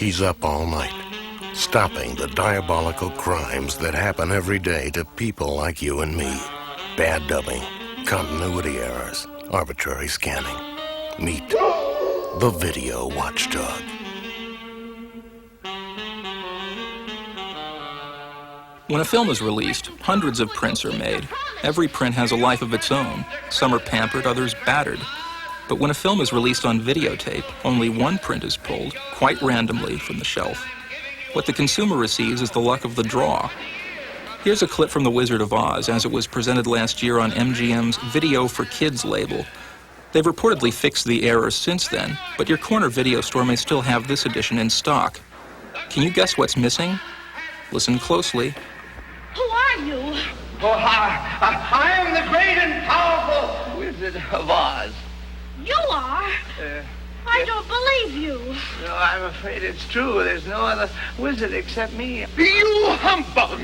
He's up all night, stopping the diabolical crimes that happen every day to people like you and me. Bad dubbing, continuity errors, arbitrary scanning. Meet the Video Watchdog. When a film is released, hundreds of prints are made. Every print has a life of its own. Some are pampered, others battered. But when a film is released on videotape, only one print is pulled, quite randomly, from the shelf. What the consumer receives is the luck of the draw. Here's a clip from The Wizard of Oz as it was presented last year on MGM's Video for Kids label. They've reportedly fixed the error since then, but your corner video store may still have this edition in stock. Can you guess what's missing? Listen closely. Who are you? Oh, I am the great and powerful Wizard of Oz. You are? I don't believe you. No, I'm afraid it's true. There's no other wizard except me. You humbug!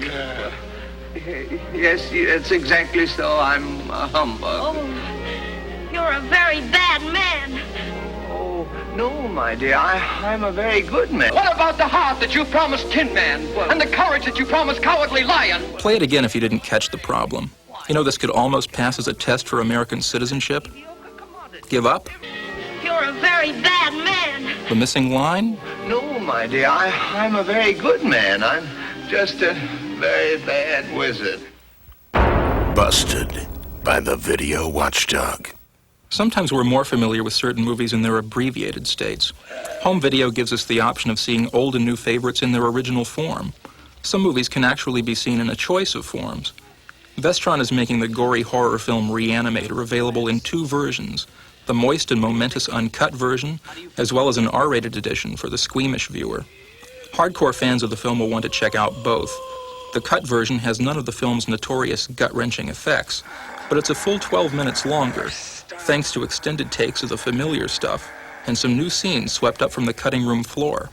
Yes, it's exactly so. I'm a humbug. Oh, you're a very bad man. Oh, no, my dear. I'm a very good man. What about the heart that you promised Tin Man? And the courage that you promised Cowardly Lion? Play it again if you didn't catch the problem. You know, this could almost pass as a test for American citizenship. Give up? You're a very bad man. The missing line? No, my dear. I'm a very good man. I'm just a very bad wizard. Busted by the Video Watchdog. Sometimes we're more familiar with certain movies in their abbreviated states. Home video gives us the option of seeing old and new favorites in their original form. Some movies can actually be seen in a choice of forms. Vestron is making the gory horror film Reanimator available in two versions, the moist and momentous uncut version, as well as an R-rated edition for the squeamish viewer. Hardcore fans of the film will want to check out both. The cut version has none of the film's notorious gut-wrenching effects, but it's a full 12 minutes longer, thanks to extended takes of the familiar stuff and some new scenes swept up from the cutting room floor.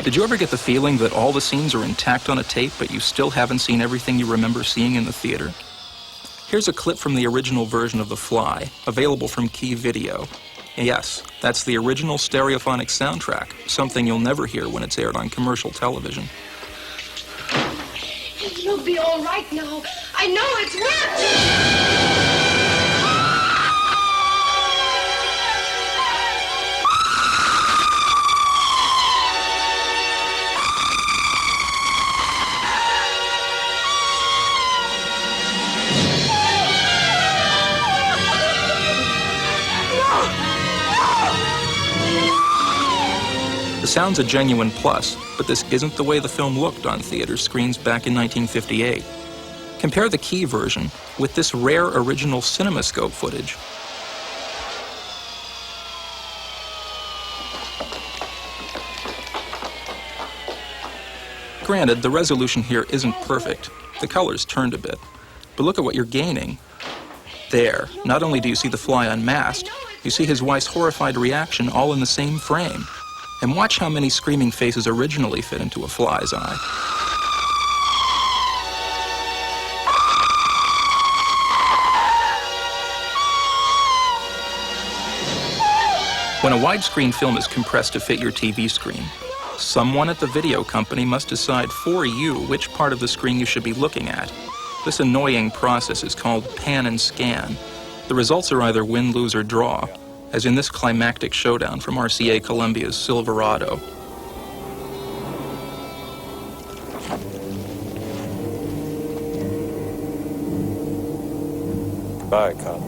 Did you ever get the feeling that all the scenes are intact on a tape, but you still haven't seen everything you remember seeing in the theater? Here's a clip from the original version of The Fly, available from Key Video. Yes, that's the original stereophonic soundtrack, something you'll never hear when it's aired on commercial television. You'll be all right now. I know it's working. The sound's a genuine plus, but this isn't the way the film looked on theater screens back in 1958. Compare the Key version with this rare original CinemaScope footage. Granted, the resolution here isn't perfect. The color's turned a bit. But look at what you're gaining. There, not only do you see the Fly unmasked, you see his wife's horrified reaction all in the same frame. And watch how many screaming faces originally fit into a fly's eye. When a widescreen film is compressed to fit your TV screen, someone at the video company must decide for you which part of the screen you should be looking at. This annoying process is called pan and scan. The results are either win, lose, or draw, as in this climactic showdown from RCA Columbia's Silverado. Goodbye, cop.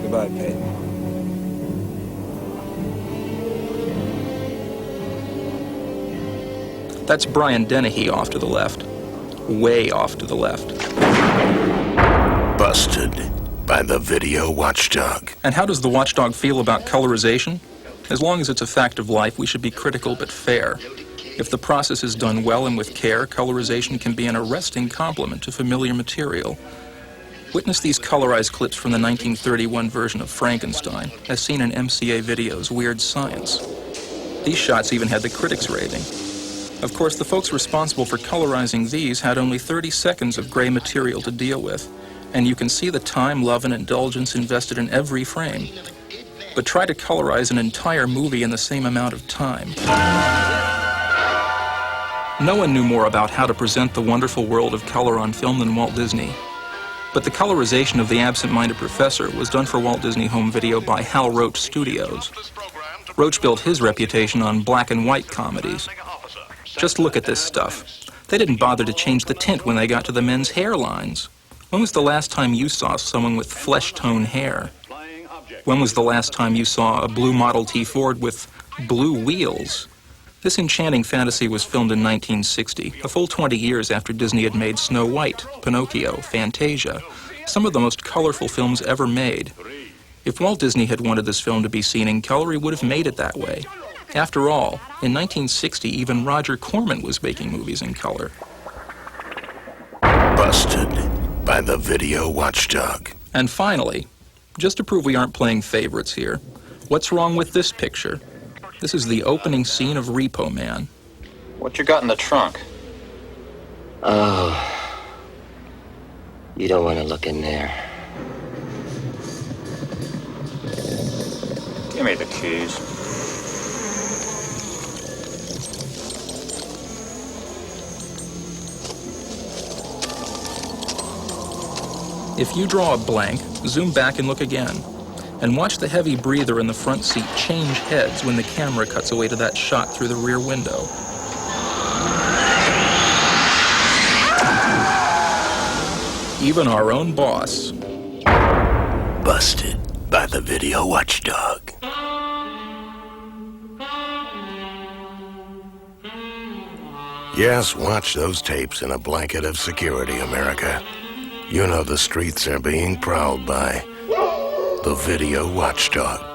Goodbye, Peyton. That's Brian Dennehy off to the left. Way off to the left. Busted by the Video Watchdog. And how does the Watchdog feel about colorization? As long as it's a fact of life, we should be critical but fair. If the process is done well and with care, colorization can be an arresting complement to familiar material. Witness these colorized clips from the 1931 version of Frankenstein, as seen in MCA Video's Weird Science. These shots even had the critics raving. Of course, the folks responsible for colorizing these had only 30 seconds of gray material to deal with, and you can see the time, love, and indulgence invested in every frame. but try to colorize an entire movie in the same amount of time. No one knew more about how to present the wonderful world of color on film than Walt Disney. But the colorization of The Absent-Minded Professor was done for Walt Disney Home Video by Hal Roach Studios. Roach built his reputation on black and white comedies. Just look at this stuff. They didn't bother to change the tint when they got to the men's hairlines. When was the last time you saw someone with flesh-tone hair? When was the last time you saw a blue Model T Ford with blue wheels? This enchanting fantasy was filmed in 1960, a full 20 years after Disney had made Snow White, Pinocchio, Fantasia, some of the most colorful films ever made. If Walt Disney had wanted this film to be seen in color, he would have made it that way. After all, in 1960, even Roger Corman was making movies in color. Busted by the video Watchdog. And finally, just to prove we aren't playing favorites here, what's wrong with this picture? This is the opening scene of Repo Man. What you got in the trunk? Oh, you don't want to look in there. Give me the keys. If you draw a blank, zoom back and look again. And watch the heavy breather in the front seat change heads when the camera cuts away to that shot through the rear window. Even our own boss. Busted by the video Watchdog. Yes, watch those tapes in a blanket of security, America. You know the streets are being prowled by the video Watchdog.